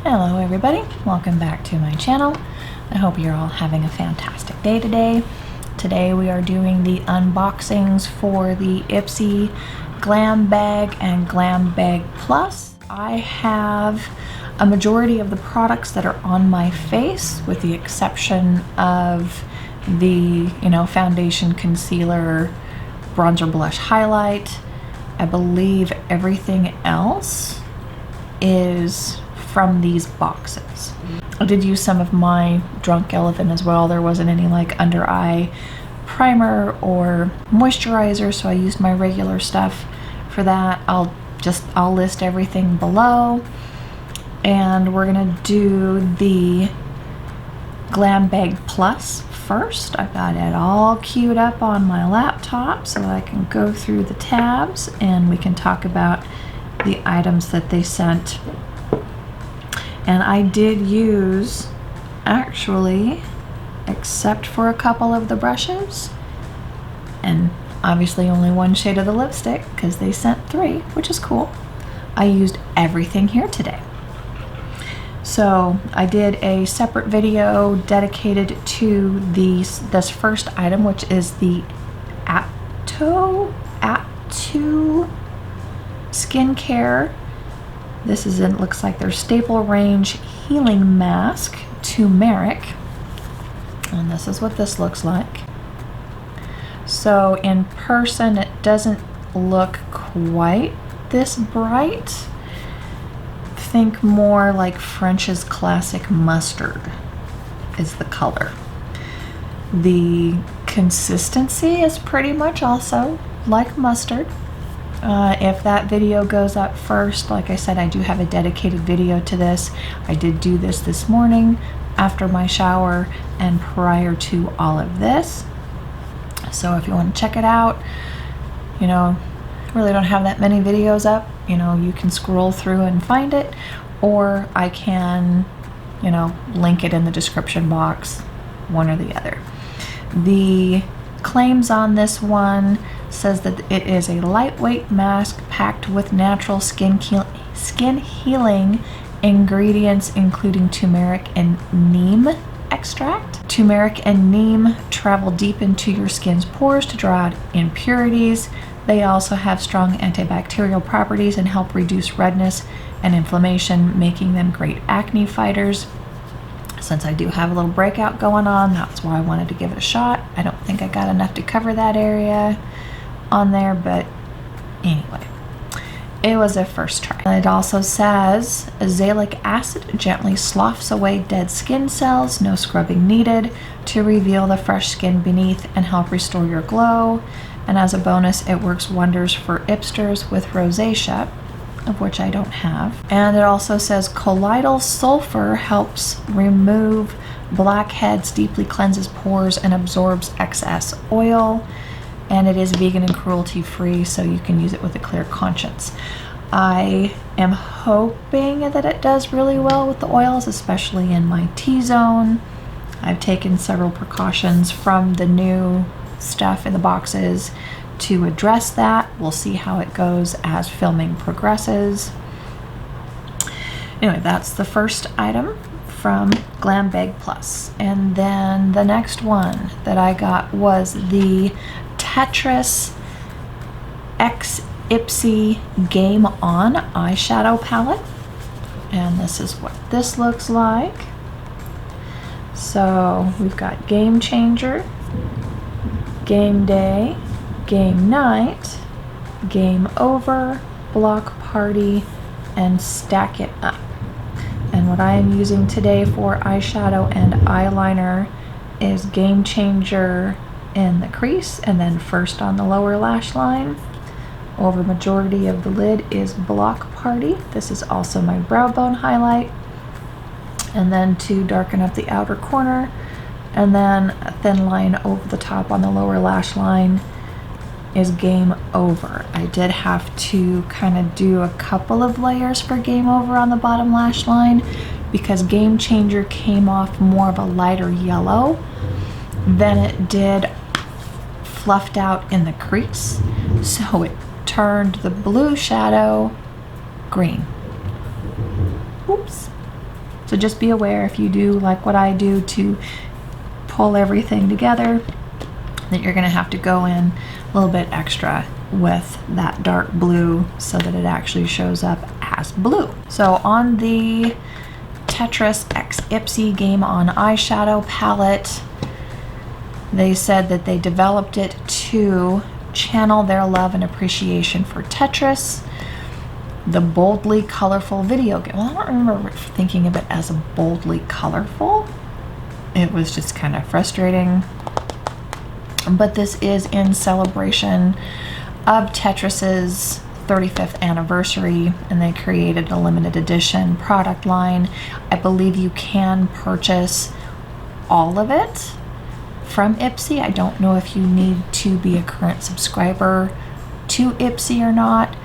Hello everybody, welcome back to my channel. I hope you're all having a fantastic day today. Today we are doing the unboxings for the Ipsy Glam Bag and Glam Bag Plus. I have a majority of the products that are on my face with the exception of the, foundation, concealer, bronzer, blush, highlight. I believe everything else is from these boxes. I did use some of my Drunk Elephant as well. There wasn't any like under eye primer or moisturizer, so I used my regular stuff for that. I'll list everything below, and we're gonna do the Glam Bag Plus first. I've got it all queued up on my laptop so I can go through the tabs and we can talk about the items that they sent. And I did use, actually, except for a couple of the brushes, and obviously only one shade of the lipstick because they sent 3, which is cool. I used everything here today. So I did a separate video dedicated to this first item, which is the APTO skincare. This is it looks like their staple range healing mask, Turmeric, and this is what this looks like. So in person it doesn't look quite this bright. Think more like French's Classic Mustard is the color. The consistency is pretty much also like mustard. If that video goes up first, like I said, I do have a dedicated video to this. I did do this morning after my shower and prior to all of this. So if you want to check it out, really don't have that many videos up. You can scroll through and find it, or I can, link it in the description box, one or the other. The claims on this one says that it is a lightweight mask packed with natural skin healing ingredients, including turmeric and neem extract. Turmeric and neem travel deep into your skin's pores to draw out impurities. They also have strong antibacterial properties and help reduce redness and inflammation, making them great acne fighters. Since I do have a little breakout going on, that's why I wanted to give it a shot. I don't think I got enough to cover that area on there, but anyway, it was a first try. It also says azelaic acid gently sloughs away dead skin cells, no scrubbing needed, to reveal the fresh skin beneath and help restore your glow. And as a bonus, it works wonders for Ipsters with rosacea, of which I don't have. And it also says colloidal sulfur helps remove blackheads, deeply cleanses pores, and absorbs excess oil. And it is vegan and cruelty free, so you can use it with a clear conscience. I am hoping that it does really well with the oils, especially in my T-zone. I've taken several precautions from the new stuff in the boxes to address that. We'll see how it goes as filming progresses. Anyway, that's the first item from Glam Bag Plus. And then the next one that I got was the Tetris X Ipsy Game On eyeshadow palette, and this is what this looks like. So we've got Game Changer, Game Day, Game Night, Game Over, Block Party, and Stack It Up. And what I am using today for eyeshadow and eyeliner is Game Changer in the crease, and then first on the lower lash line. Over majority of the lid is Block Party. This is also my brow bone highlight. And then to darken up the outer corner, and then a thin line over the top on the lower lash line is Game Over. I did have to kind of do a couple of layers for Game Over on the bottom lash line because Game Changer came off more of a lighter yellow than it did fluffed out in the crease, so it turned the blue shadow green. Oops. So just be aware if you do like what I do to pull everything together, that you're gonna have to go in a little bit extra with that dark blue so that it actually shows up as blue. So on the Tetris x Ipsy Game On eyeshadow palette, they said that they developed it to channel their love and appreciation for Tetris, the boldly colorful video game. Well, I don't remember thinking of it as a boldly colorful. It was just kind of frustrating. But this is in celebration of Tetris's 35th anniversary, and they created a limited edition product line. I believe you can purchase all of it from Ipsy. I don't know if you need to be a current subscriber to Ipsy or not,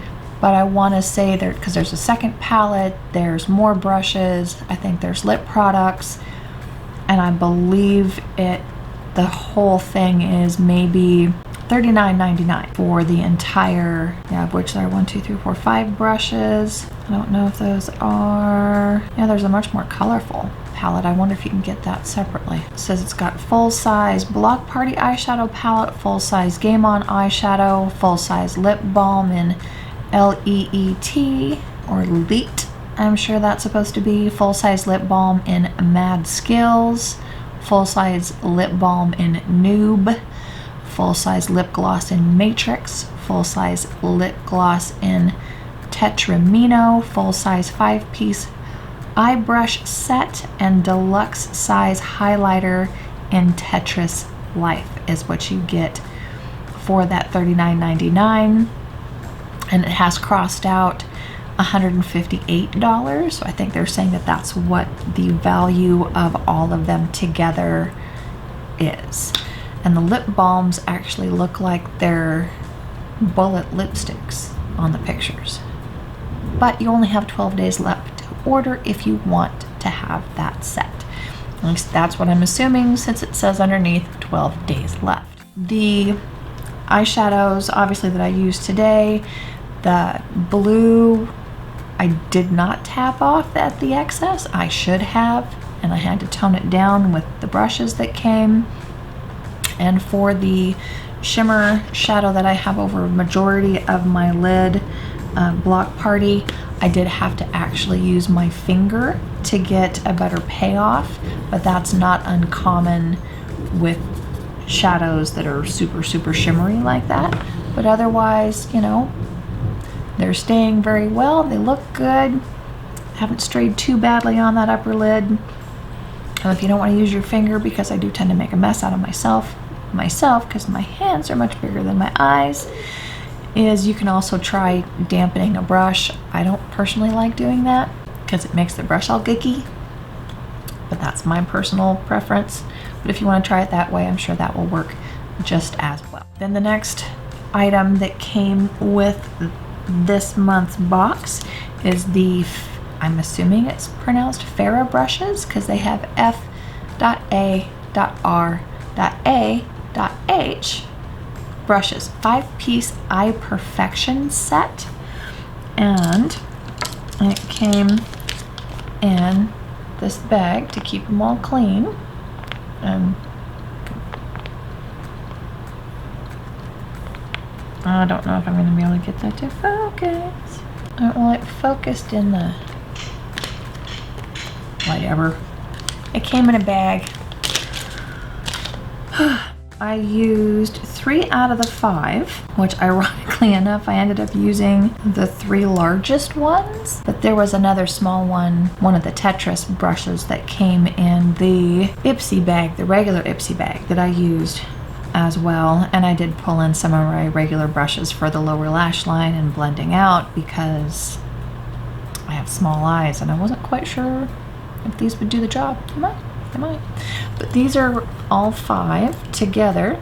but I want to say there, because there's a second palette, there's more brushes, I think there's lip products, and I believe the whole thing is maybe $39.99 for the entire, of which there are 5 brushes. I don't know if those are, there's a much more colorful palette. I wonder if you can get that separately. It says it's got full-size Block Party eyeshadow palette, full-size Game On eyeshadow, full-size lip balm in LEET or LEET, I'm sure that's supposed to be, full-size lip balm in Mad Skills, full-size lip balm in Noob, full-size lip gloss in Matrix, full-size lip gloss in Tetramino, full-size 5-piece eye brush set, and deluxe size highlighter in Tetris Life is what you get for that $39.99. And it has crossed out $158. So I think they're saying that that's what the value of all of them together is. And the lip balms actually look like they're bullet lipsticks on the pictures. But you only have 12 days left to order if you want to have that set. At least that's what I'm assuming, since it says underneath 12 days left. The eyeshadows, obviously, that I used today, the blue, I did not tap off at the excess. I should have, and I had to tone it down with the brushes that came. And for the shimmer shadow that I have over a majority of my lid, Block Party, I did have to actually use my finger to get a better payoff, but that's not uncommon with shadows that are super, super shimmery like that. But otherwise, they're staying very well. They look good. Haven't strayed too badly on that upper lid. If you don't want to use your finger, because I do tend to make a mess out of myself because my hands are much bigger than my eyes, is you can also try dampening a brush. I don't personally like doing that because it makes the brush all gicky, but that's my personal preference. But if you want to try it that way, I'm sure that will work just as well. Then the next item that came with this month's box is the, I'm assuming it's pronounced F.A.R.A.H brushes, because they have F.A.R.A.H brushes, 5-piece eye perfection set, and it came in this bag to keep them all clean. And I don't know if I'm going to be able to get that to focus. Well, it focused in the whatever. It came in a bag. I used 3 out of the 5, which ironically enough, I ended up using the 3 largest ones, but there was another small one of the Tetris brushes that came in the Ipsy bag, the regular Ipsy bag that I used as well. And I did pull in some of my regular brushes for the lower lash line and blending out, because I have small eyes and I wasn't quite sure if these would do the job. They might. But these are all 5 together.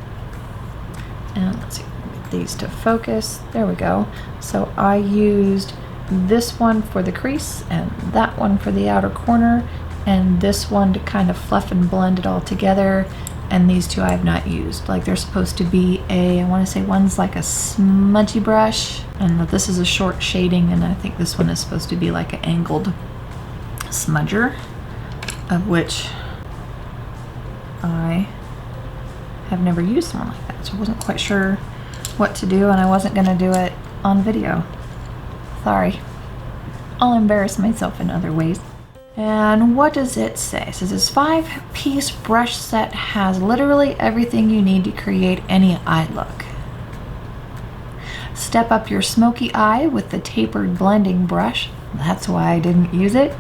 And let's see, get these to focus. There we go. So I used this one for the crease and that one for the outer corner, and this one to kind of fluff and blend it all together. And these 2 I have not used. Like, they're supposed to be I want to say one's like a smudgy brush, and this is a short shading, and I think this one is supposed to be like an angled smudger. of which I have never used one like that, so I wasn't quite sure what to do, and I wasn't gonna do it on video. Sorry. I'll embarrass myself in other ways. And what does it say? It says this 5-piece brush set has literally everything you need to create any eye look. Step up your smoky eye with the tapered blending brush. That's why I didn't use it.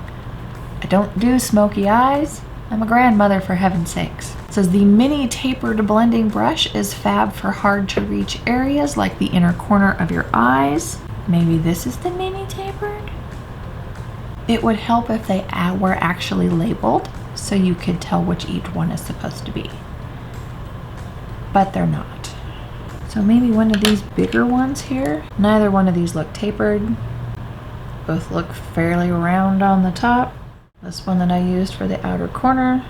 I don't do smoky eyes. I'm a grandmother, for heaven's sakes. It says the mini tapered blending brush is fab for hard to reach areas like the inner corner of your eyes. Maybe this is the mini tapered? It would help if they were actually labeled so you could tell which each one is supposed to be. But they're not. So maybe one of these bigger ones here. Neither one of these look tapered. Both look fairly round on the top. This one that I used for the outer corner,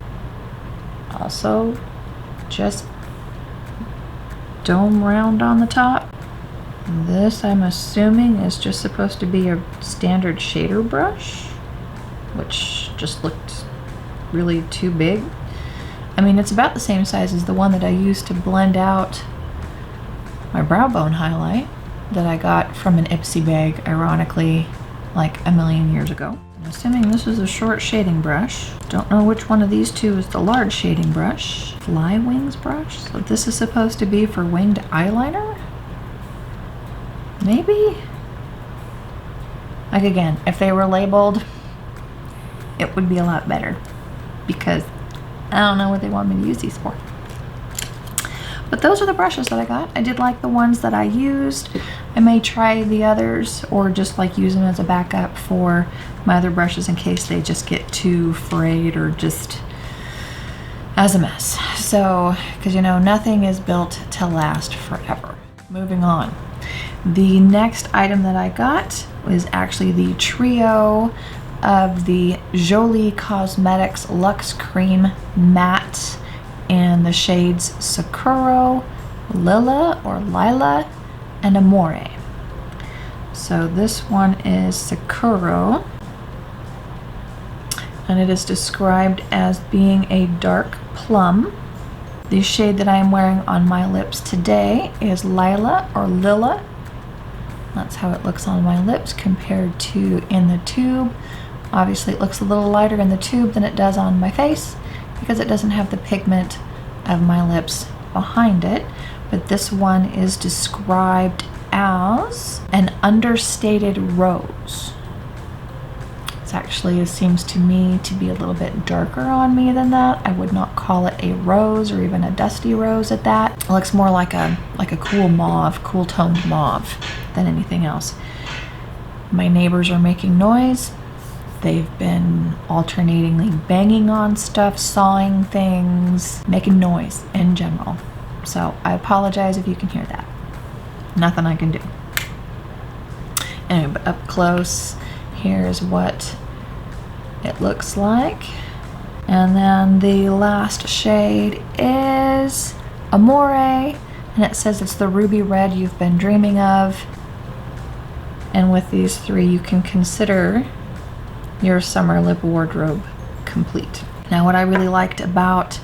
also just dome round on the top. This, I'm assuming, is just supposed to be a standard shader brush, which just looked really too big. I mean, it's about the same size as the one that I used to blend out my brow bone highlight that I got from an Ipsy bag, ironically, like a million years ago. I'm assuming this is a short shading brush. Don't know which one of these two is the large shading brush. Fly wings brush? So this is supposed to be for winged eyeliner? Maybe? Like, again, if they were labeled, it would be a lot better, because I don't know what they want me to use these for. But those are the brushes that I got. I did like the ones that I used. I may try the others, or just like use them as a backup for my other brushes in case they just get too frayed or just as a mess. So, because you know, nothing is built to last forever. Moving on. The next item that I got was actually the trio of the Jolii Cosmetics Luxe Cream Matte in the shades Scuro, Lilla or Lilla, and Amore. So this one is Scuro, and it is described as being a dark plum. The shade that I am wearing on my lips today is Lilla or Lilla. That's how it looks on my lips compared to in the tube. Obviously it looks a little lighter in the tube than it does on my face because it doesn't have the pigment of my lips behind it. But this one is described as an understated rose. It's actually, it seems to me to be a little bit darker on me than that. I would not call it a rose or even a dusty rose at that. It looks more like a cool mauve, cool toned mauve than anything else. My neighbors are making noise. They've been alternatingly banging on stuff, sawing things, making noise in general. So I apologize if you can hear that. Nothing I can do. Anyway, but up close, here's what it looks like. And then the last shade is Amore, and it says it's the ruby red you've been dreaming of. And with these three, you can consider your summer lip wardrobe complete. Now, what I really liked about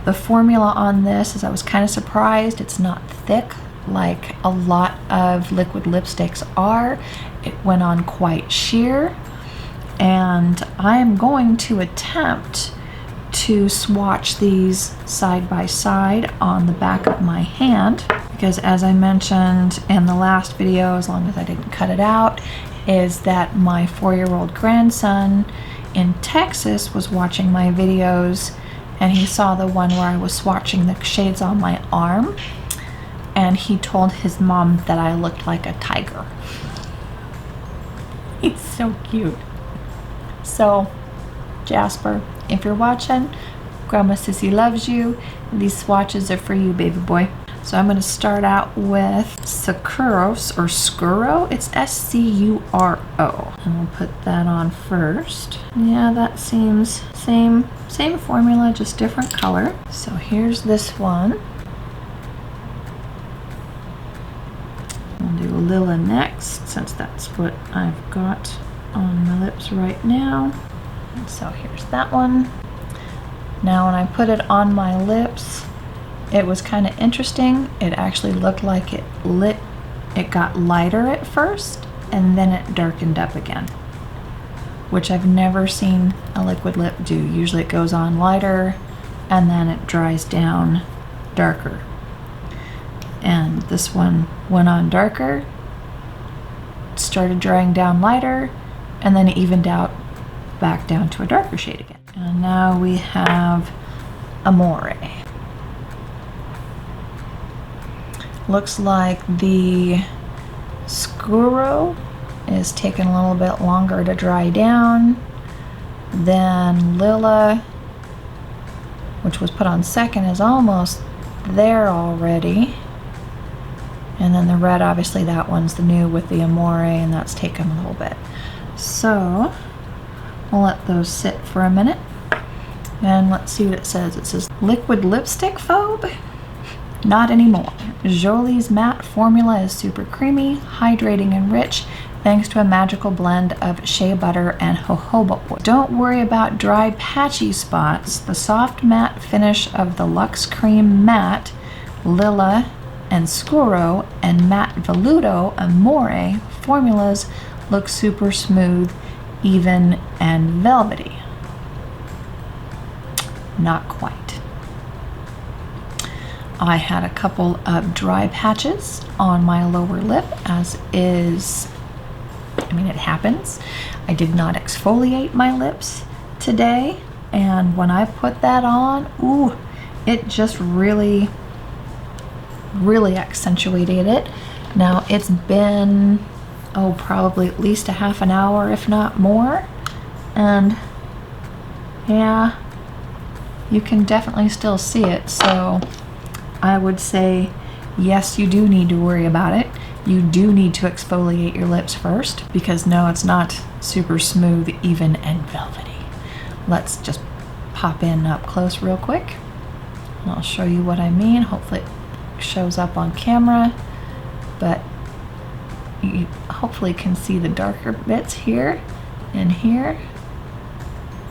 the formula on this is I was kind of surprised it's not thick like a lot of liquid lipsticks are. It went on quite sheer, and I'm going to attempt to swatch these side by side on the back of my hand, because as I mentioned in the last video, as long as I didn't cut it out, is that my 4-year-old grandson in Texas was watching my videos, and he saw the one where I was swatching the shades on my arm, and he told his mom that I looked like a tiger. He's so cute. So, Jasper, if you're watching, Grandma Sissy loves you. These swatches are for you, baby boy. So I'm going to start out with Scuro, or Scuro. It's S-C-U-R-O. And we'll put that on first. Yeah, that seems same formula, just different color. So here's this one. We'll do Lilla next, since that's what I've got on my lips right now. And so here's that one. Now when I put it on my lips, it was kind of interesting. It actually looked like it got lighter at first and then it darkened up again, which I've never seen a liquid lip do. Usually it goes on lighter and then it dries down darker. And this one went on darker, started drying down lighter, and then it evened out back down to a darker shade again. And now we have Amore. Looks like the Scuro is taking a little bit longer to dry down than Lilla, which was put on second, is almost there already. And then the red, obviously that one's the new with the Amore, and that's taken a little bit. So we'll let those sit for a minute. And let's see what it says. It says liquid lipstick phobe? Not anymore. Jolii's matte formula is super creamy, hydrating, and rich thanks to a magical blend of shea butter and jojoba oil. Don't worry about dry, patchy spots. The soft matte finish of the Luxe Cream Matte, Lilla, and Scuro, and Matte Veludo Amore formulas look super smooth, even, and velvety. Not quite. I had a couple of dry patches on my lower lip, as is, I mean, it happens. I did not exfoliate my lips today, and when I put that on, ooh, it just really accentuated it. Now it's been, oh, probably at least a half an hour, if not more, and yeah, you can definitely still see it. So I would say, yes, you do need to worry about it. You do need to exfoliate your lips first, because no, it's not super smooth, even, and velvety. Let's just pop in up close real quick, and I'll show you what I mean. Hopefully it shows up on camera, but you hopefully can see the darker bits here and here,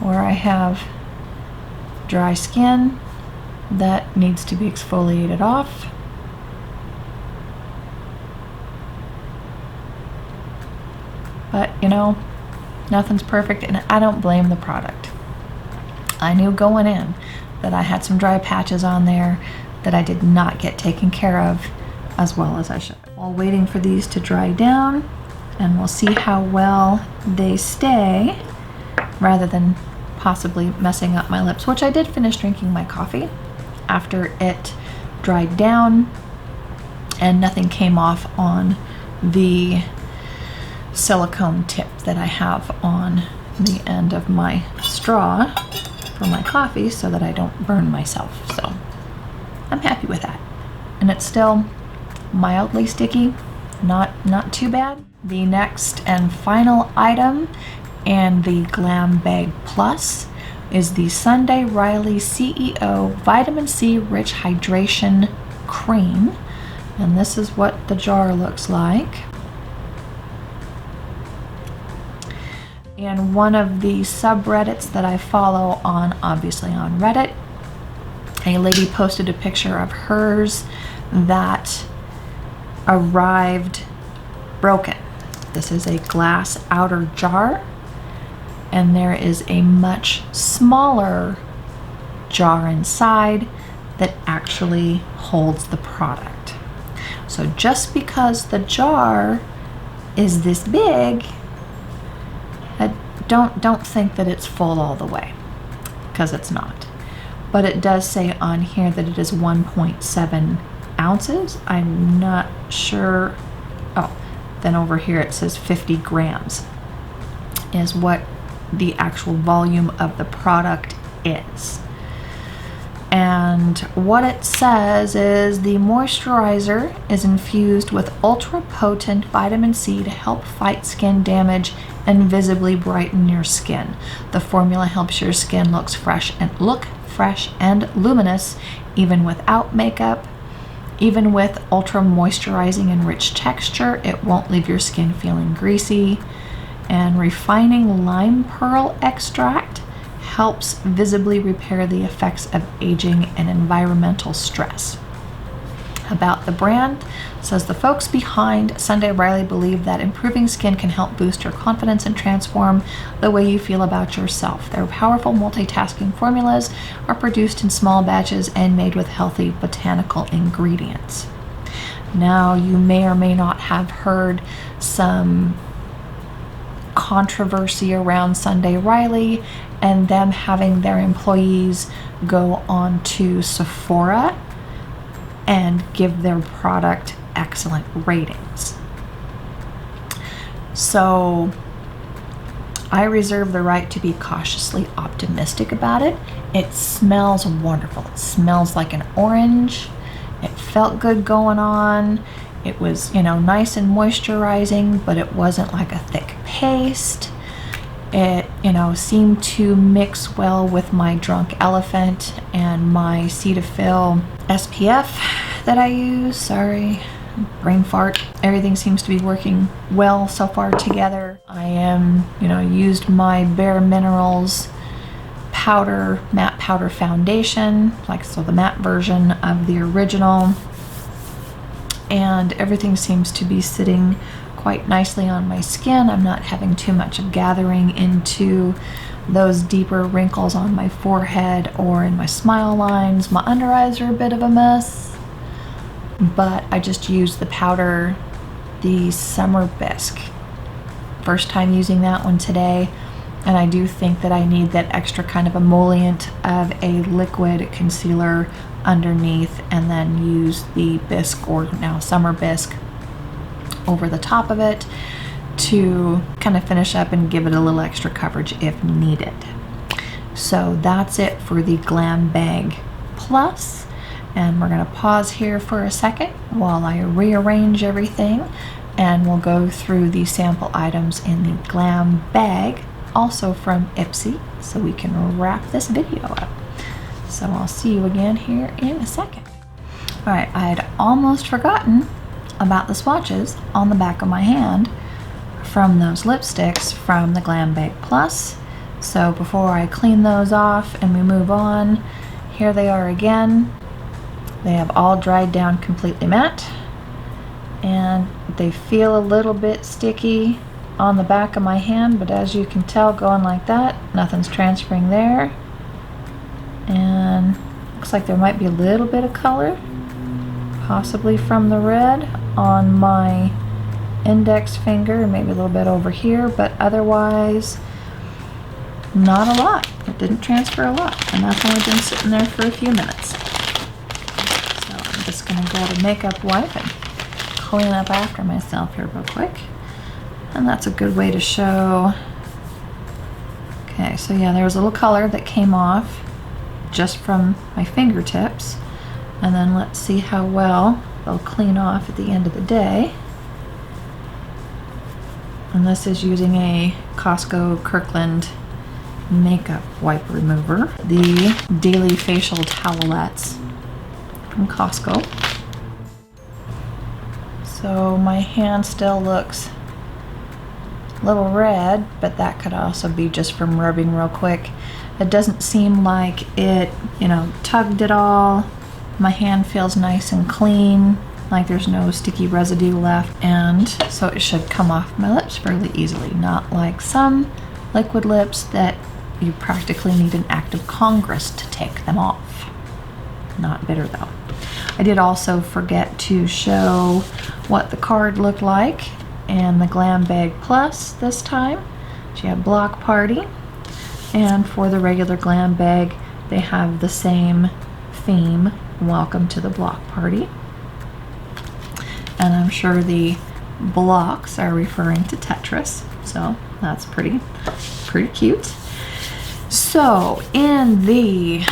where I have dry skin that needs to be exfoliated off. But you know, nothing's perfect, and I don't blame the product. I knew going in that I had some dry patches on there that I did not get taken care of as well as I should. While waiting for these to dry down, and we'll see how well they stay, rather than possibly messing up my lips, which I did finish drinking my coffee after it dried down and nothing came off on the silicone tip that I have on the end of my straw for my coffee, so that I don't burn myself. So I'm happy with that. And it's still mildly sticky, not too bad. The next and final item, and the Glam Bag Plus, is the Sunday Riley C.E.O. Vitamin C Rich Hydration Cream. And this is what the jar looks like. And one of the subreddits that I follow on, obviously on Reddit, a lady posted a picture of hers that arrived broken. This is a glass outer jar, and there is a much smaller jar inside that actually holds the product. So just because the jar is this big, don't think that it's full all the way, because it's not. But it does say on here that it is 1.7 ounces. I'm not sure. Oh, then over here it says 50 grams is what the actual volume of the product is. And what it says is the moisturizer is infused with ultra potent vitamin C to help fight skin damage and visibly brighten your skin. The formula helps your skin look fresh and luminous even without makeup. Even with ultra moisturizing and rich texture, it won't leave your skin feeling greasy. And refining lime pearl extract helps visibly repair the effects of aging and environmental stress. About the brand, says the folks behind Sunday Riley believe that improving skin can help boost your confidence and transform the way you feel about yourself. Their powerful multitasking formulas are produced in small batches and made with healthy botanical ingredients. Now, you may or may not have heard some controversy around Sunday Riley and them having their employees go on to Sephora and give their product excellent ratings. So I reserve the right to be cautiously optimistic about it. It smells wonderful. It smells like an orange. It felt good going on. It was, nice and moisturizing, but it wasn't like a thick paste. It, seemed to mix well with my Drunk Elephant and my Cetaphil SPF that I use. Sorry, brain fart. Everything seems to be working well so far together. I am, used my Bare Minerals matte powder foundation, the matte version of the original. And everything seems to be sitting quite nicely on my skin. I'm not having too much of gathering into those deeper wrinkles on my forehead or in my smile lines. My under eyes are a bit of a mess, but I just used the powder, the Summer Bisque. First time using that one today, and I do think that I need that extra kind of emollient of a liquid concealer underneath, and then use the Bisque, or now Summer Bisque, over the top of it to kind of finish up and give it a little extra coverage if needed. So that's it for the Glam Bag Plus, and we're going to pause here for a second while I rearrange everything, and we'll go through the sample items in the Glam Bag, also from Ipsy, so we can wrap this video up. So I'll see you again here in a second. All right, I had almost forgotten about the swatches on the back of my hand from those lipsticks from the Glam Bag Plus. So before I clean those off and we move on, here they are again. They have all dried down completely matte, and they feel a little bit sticky on the back of my hand, but as you can tell, going like that, nothing's transferring there. And looks like there might be a little bit of color, possibly from the red on my index finger, and maybe a little bit over here, but otherwise not a lot. It didn't transfer a lot, and that's only been sitting there for a few minutes. So I'm just gonna grab a makeup wipe and clean up after myself here real quick. And that's a good way to show. Okay, so yeah, there was a little color that came off just from my fingertips, and then let's see how well they'll clean off at the end of the day. And this is using a Costco Kirkland makeup wipe remover, the Daily Facial Towelettes from Costco. So my hand still looks a little red, but that could also be just from rubbing real quick. It doesn't seem like it, tugged at all. My hand feels nice and clean, like there's no sticky residue left, and so it should come off my lips fairly easily, not like some liquid lips that you practically need an act of Congress to take them off. Not bitter though. I did also forget to show what the card looked like and the Glam Bag Plus this time. She had Block Party, and for the regular Glam Bag they have the same theme, Welcome to the Block Party. And I'm sure the blocks are referring to Tetris, so that's pretty cute. So in the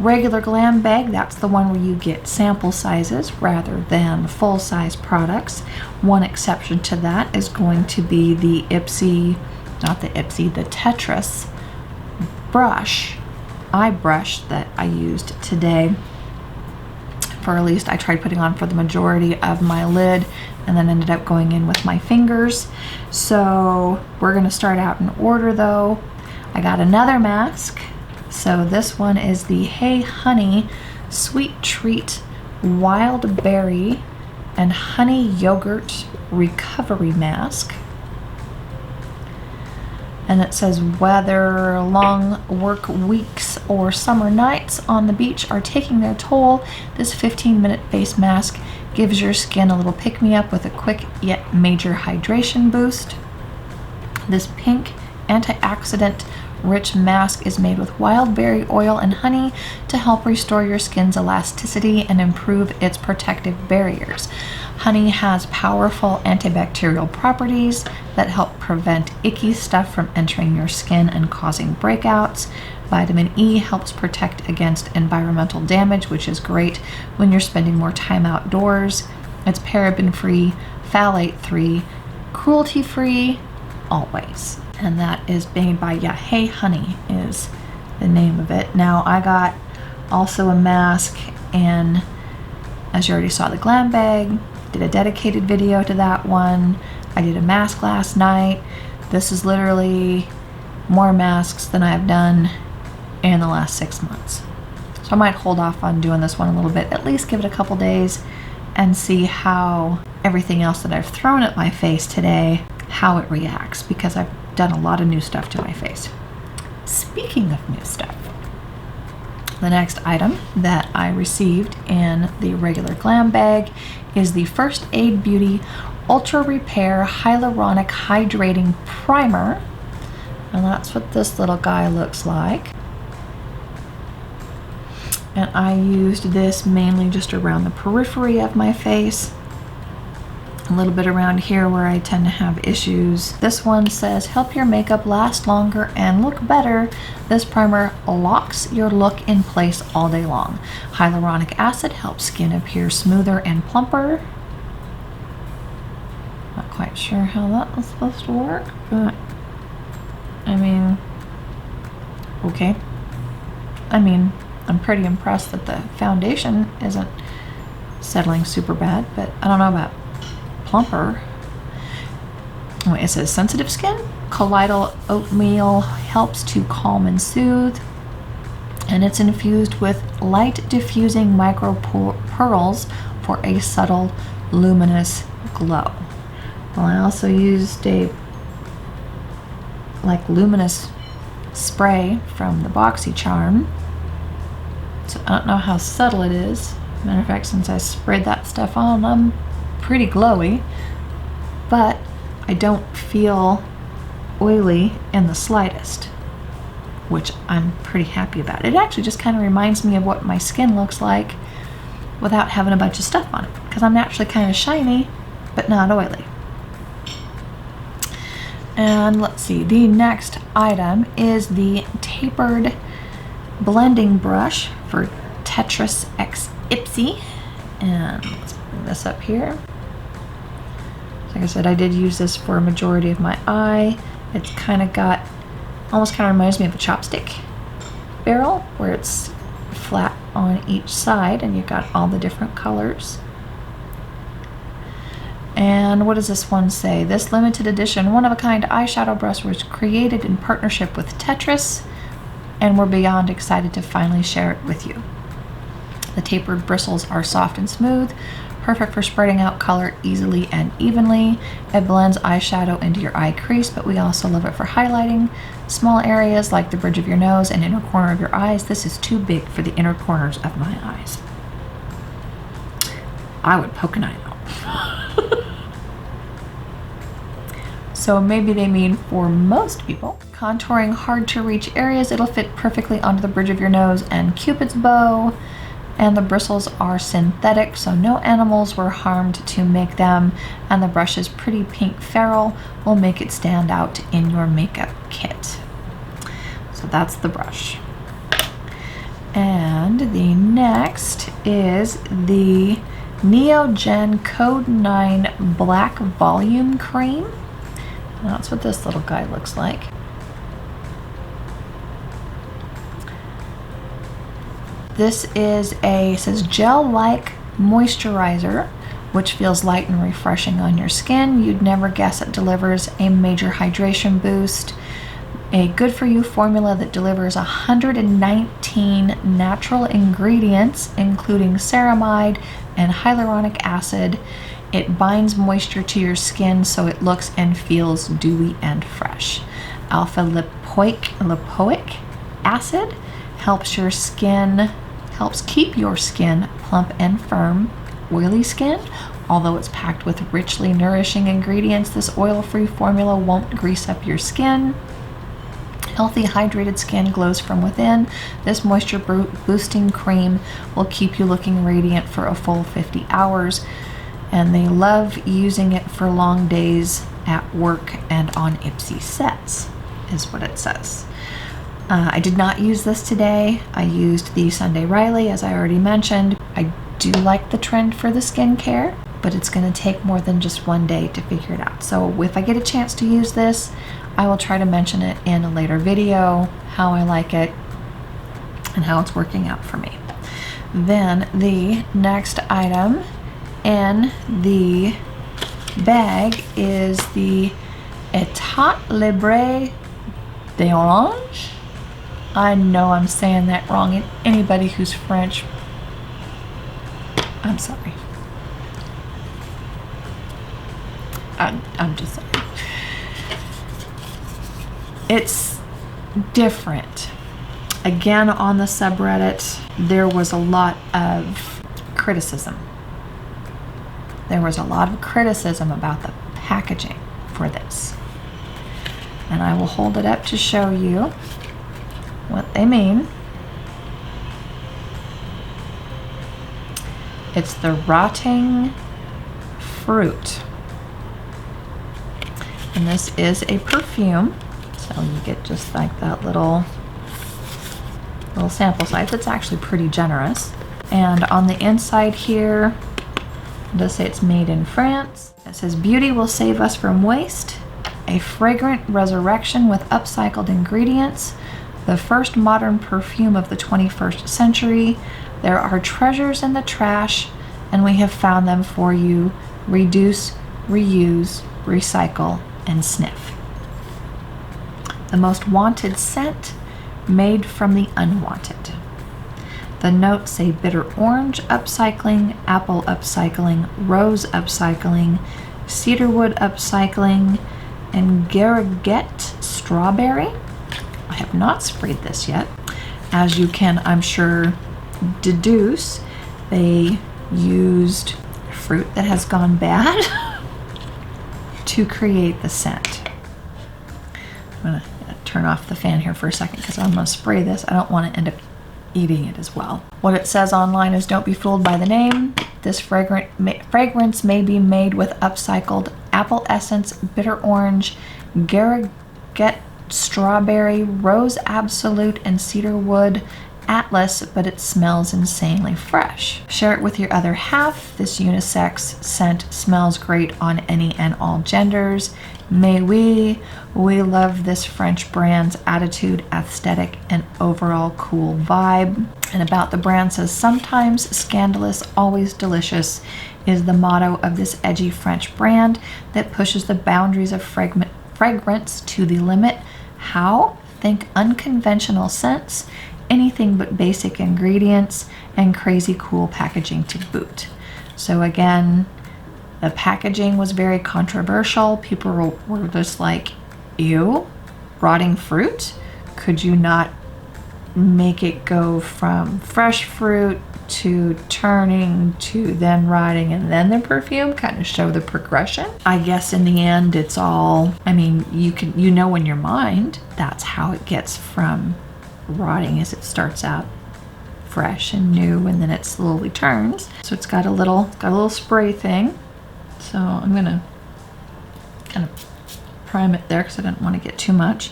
regular Glam Bag, that's the one where you get sample sizes rather than full-size products. One exception to that is going to be the the Tetris eye brush that I used today. For at least I tried putting on for the majority of my lid, and then ended up going in with my fingers. So we're going to start out in order though. I got another mask. So this one is the Hey Honey Sweet Treat Wild Berry and Honey Yogurt Recovery Mask. And it says whether long work weeks or summer nights on the beach are taking their toll, this 15-minute face mask gives your skin a little pick-me-up with a quick yet major hydration boost. This pink antioxidant rich mask is made with wild berry oil and honey to help restore your skin's elasticity and improve its protective barriers. Honey has powerful antibacterial properties that help prevent icky stuff from entering your skin and causing breakouts. Vitamin E helps protect against environmental damage, which is great when you're spending more time outdoors. It's paraben-free, phthalate-free, cruelty-free, always. And that is made by Hey Honey is the name of it. Now I got also a mask, and as you already saw, the Glam Bag. Did a dedicated video to that one. I did a mask last night. This is literally more masks than I've done in the last 6 months. So I might hold off on doing this one a little bit, at least give it a couple days and see how everything else that I've thrown at my face today, how it reacts, because I've done a lot of new stuff to my face. Speaking of new stuff, the next item that I received in the regular Glam Bag is the First Aid Beauty Ultra Repair Hyaluronic Hydrating Primer. And that's what this little guy looks like. And I used this mainly just around the periphery of my face. A little bit around here where I tend to have issues. This one says, help your makeup last longer and look better. This primer locks your look in place all day long. Hyaluronic acid helps skin appear smoother and plumper. Not quite sure how that was supposed to work, but I mean, okay. I mean, I'm pretty impressed that the foundation isn't settling super bad, but I don't know about plumper. It says sensitive skin, colloidal oatmeal helps to calm and soothe, and it's infused with light diffusing micro pearls for a subtle luminous glow. Well, I also used a luminous spray from the BoxyCharm, so I don't know how subtle it is. Matter of fact, since I sprayed that stuff on, I'm pretty glowy, but I don't feel oily in the slightest, which I'm pretty happy about. It actually just kind of reminds me of what my skin looks like without having a bunch of stuff on it, because I'm naturally kind of shiny but not oily. And let's see, the next item is the tapered blending brush for Tetris x Ipsy, and let's bring this up here. Like I said, I did use this for a majority of my eye. It's kind of got, almost kind of reminds me of a chopstick barrel where it's flat on each side and you've got all the different colors. And what does this one say? This limited edition, one-of-a-kind eyeshadow brush was created in partnership with Tetris, and we're beyond excited to finally share it with you. The tapered bristles are soft and smooth, perfect for spreading out color easily and evenly. It blends eyeshadow into your eye crease, but we also love it for highlighting small areas like the bridge of your nose and inner corner of your eyes. This is too big for the inner corners of my eyes. I would poke an eye out. So maybe they mean for most people. Contouring hard to reach areas, it'll fit perfectly onto the bridge of your nose and Cupid's bow. And the bristles are synthetic, so no animals were harmed to make them. And the brush's pretty pink ferrule will make it stand out in your makeup kit. So that's the brush. And the next is the Neogen Code 9 Black Volume Cream. And that's what this little guy looks like. This is it says gel-like moisturizer, which feels light and refreshing on your skin. You'd never guess it delivers a major hydration boost. a good for you formula that delivers 119 natural ingredients, including ceramide and hyaluronic acid. It binds moisture to your skin so it looks and feels dewy and fresh. Alpha lipoic acid helps keep your skin plump and firm. Oily skin, although it's packed with richly nourishing ingredients, this oil-free formula won't grease up your skin. Healthy, hydrated skin glows from within. This moisture boosting cream will keep you looking radiant for a full 50 hours. And they love using it for long days at work and on Ipsy sets, is what it says. I did not use this today. I used the Sunday Riley, as I already mentioned. I do like the trend for the skincare, but it's going to take more than just one day to figure it out. So if I get a chance to use this, I will try to mention it in a later video, how I like it and how it's working out for me. Then the next item in the bag is the État Libre d'Orange. I know I'm saying that wrong, and anybody who's French, I'm sorry. I'm just sorry. It's different. Again, on the subreddit, there was a lot of criticism. There was a lot of criticism about the packaging for this. And I will hold it up to show you what they mean. It's the rotting fruit. And this is a perfume. So you get just like that little sample size. It's actually pretty generous. And on the inside here, it does say it's made in France. It says beauty will save us from waste. A fragrant resurrection with upcycled ingredients. The first modern perfume of the 21st century. There are treasures in the trash, and we have found them for you. Reduce, reuse, recycle, and sniff. The most wanted scent made from the unwanted. The notes say bitter orange upcycling, apple upcycling, rose upcycling, cedarwood upcycling, and gariguette strawberry. I have not sprayed this yet. As you can, I'm sure, deduce, they used fruit that has gone bad to create the scent. I'm gonna turn off the fan here for a second because I'm gonna spray this. I don't want to end up eating it as well. What it says online is don't be fooled by the name. This fragrance may be made with upcycled apple essence, bitter orange, gariguette strawberry, rose absolute, and cedarwood atlas, but it smells insanely fresh. Share it with your other half. This unisex scent smells great on any and all genders. Mais oui, we love this French brand's attitude, aesthetic, and overall cool vibe. And about the brand says, sometimes scandalous, always delicious is the motto of this edgy French brand that pushes the boundaries of fragrance to the limit. How? Think unconventional scents, anything but basic ingredients, and crazy cool packaging to boot. So again, the packaging was very controversial. People were just like, ew, rotting fruit? Could you not make it go from fresh fruit to turning to then rotting and then the perfume? Kind of show the progression. I guess in the end it's all, I mean, you know in your mind that's how it gets from rotting, as it starts out fresh and new and then it slowly turns. So it's got a little spray thing. So I'm gonna kind of prime it there because I didn't want to get too much.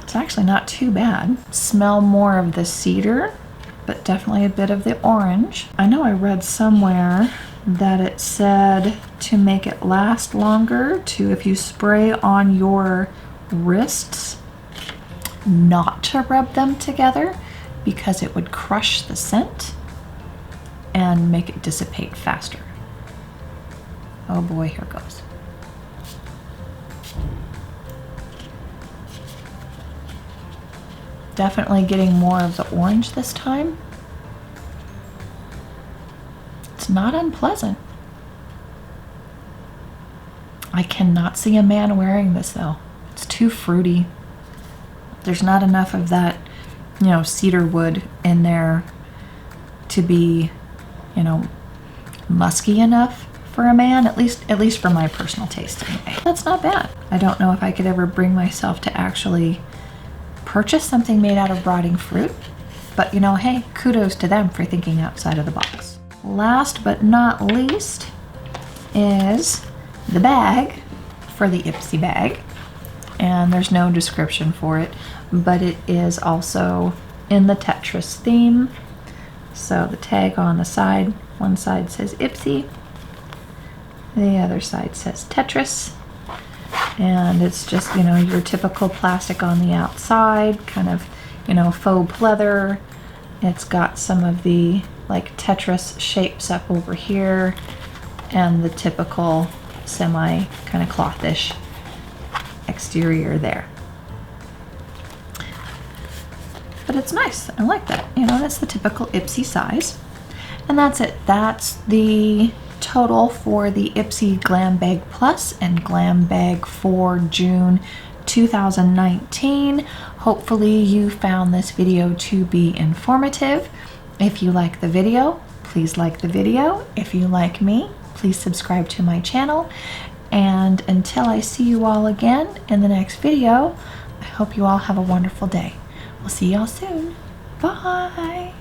It's actually not too bad. Smell more of the cedar, but definitely a bit of the orange. I know I read somewhere that it said to make it last longer, to if you spray on your wrists, not to rub them together because it would crush the scent and make it dissipate faster. Oh boy, here goes. Definitely getting more of the orange this time. It's not unpleasant. I cannot see a man wearing this though. It's too fruity. There's not enough of that, you know, cedar wood in there to be, you know, musky enough for a man, at least for my personal taste anyway. That's not bad. I don't know if I could ever bring myself to actually purchase something made out of rotting fruit, but you know, hey, kudos to them for thinking outside of the box. Last but not least is the bag for the Ipsy bag, and there's no description for it, but it is also in the Tetris theme. So the tag on the side, one side says Ipsy, the other side says Tetris, and it's just, you know, your typical plastic on the outside, kind of, you know, faux pleather. It's got some of the like Tetris shapes up over here and the typical semi kind of clothish exterior there. But it's nice. I like that. You know, that's the typical Ipsy size. And that's it. That's the total for the Ipsy Glam Bag Plus and Glam Bag for June 2019. Hopefully you found this video to be informative. If you like the video, please like the video. If you like me, please subscribe to my channel. And until I see you all again in the next video, I hope you all have a wonderful day. We'll see y'all soon. Bye.